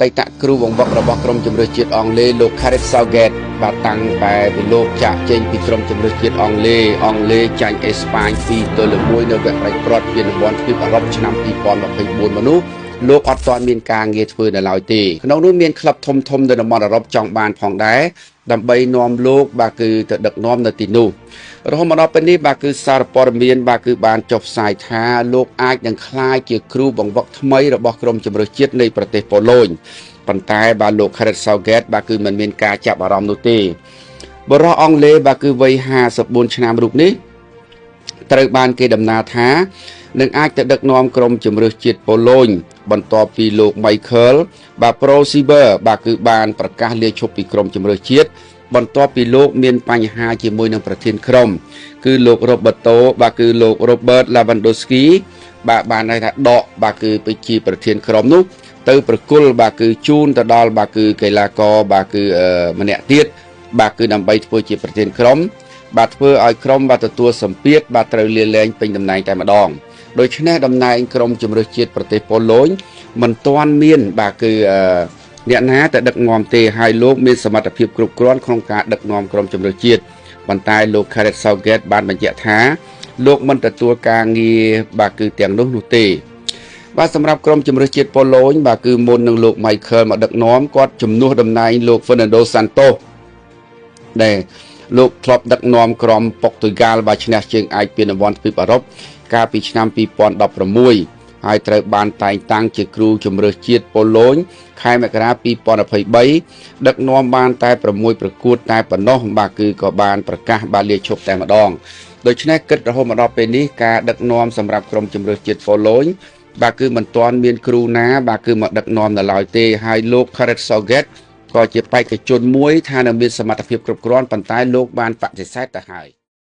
តៃតគ្រូបង្វឹករបស់ក្រុមជម្រើសជាតិអង់គ្លេសលោក Gareth Southgate បាទតាំងតែពីលោកចាក់ចេញពីក្រុមជម្រើសជាតិអង់គ្លេសចាញ់អេស្ប៉ាញ 2-1 នៅវគ្គផ្ដាច់ព្រាត់ពានរង្វាន់ទ្វីបអឺរ៉ុបឆ្នាំ 2024 មកនោះលោកអត់ទាន់មានការងារធ្វើនៅឡើយទេក្នុងនោះមានក្លឹបធំៗនៅតំបន់អឺរ៉ុបចង់បានផងដែរដើម្បីនាំលោកបាទគឺទៅដឹកនាំនៅទីនោះរហូតមកដល់ពេលនេះបាទគឺសារព័ត៌មានបាទគឺបានចុះផ្សាយថាលោកអាចនឹងក្លាយជាគ្រូបង្វឹកថ្មីរបស់ក្រុមជម្រើសជាតិនៃប្រទេសប៉ូឡូញប៉ុន្តែបាទលោក Gareth Southgate បាទគឺមិនមានការចាប់អារម្មណ៍នោះទេបុរសអង់គ្លេសបាទគឺវ័យ54ឆ្នាំរូបនេះត្រូវបានគេដំណើរថានឹងអាចទៅដឹកនាំក្រុមជម្រើសជាតិប៉ូឡូញបន្ទាប់ពីលោក Michael បាទ Prosiver បាទគឺបានប្រកាសលាឈប់ពីក្រុមជម្រើសជាតិបន្ទាប់ពីលោកមានបញ្ហាជាមួយនឹងប្រធានក្រុមគឺលោក Roberto បាទគឺលោក Robert Lewandowski បាទបានន័យថាដកបាទគឺទៅជាប្រធានក្រុមនោះទៅប្រគល់បាទគឺជូនទៅដល់បាទគឺកីឡាករបាទគឺម្នាក់ទៀតបាទគឺដើម្បីធ្វើជាប្រធានក្រុមបាទធ្វើឲ្យក្រុមបាទទទួលសម្ពាធបាទត្រូវលាលែងពេញតំណែងតែម្ដងដូច្នេះតំណែងក្រុមជម្រើសជាតិប្រទេសប៉ូឡូញមិនទាន់មានបាទគឺអ្នកណាទៅដឹកនាំទេហើយលោកមានសមត្ថភាពគ្រប់គ្រាន់ក្នុងការដឹកនាំក្រុមជម្រើសជាតិប៉ុន្តែលោក Gareth Southgate បានបញ្ជាក់ថាលោកមិនទទួលការងារបាទគឺទាំងនោះទេបាទសម្រាប់ក្រុមជម្រើសជាតិប៉ូឡូញបាទគឺមុននឹងលោក Michael មកដឹកនាំគាត់ជំនួសតំណែងលោក Fernando Santos ដែលលោកធ្លាប់ដឹកនាំក្រុមប៉ុកទុយហ្គាល់បាទឈ្នះជើងឯកពានរង្វាន់ទ្វីបអឺរ៉ុបកាលពីឆ្នាំ 2016 ហើយត្រូវបានតែងតាំងជាគ្រូជម្រើសជាតិប៉ូឡូញខែមករា 2023 ដឹកនាំបានតែ6ប្រកួតតែប៉ុណ្ណោះបាទគឺក៏បានប្រកាសបាទលាឈប់តែម្ដងដូច្នេះគិតរហូតមកដល់ពេលនេះការដឹកនាំសម្រាប់ក្រុមជម្រើសជាតិប៉ូឡូញបាទគឺមិនទាន់មានគ្រូណាបាទគឺមកដឹកនាំនៅឡើយទេហើយលោក Gareth Southgate ក៏ជាបេក្ខជនមួយថានឹងមានសមត្ថភាពគ្រប់គ្រាន់ប៉ុន្តែលោកបានបដិសេធទៅហើយ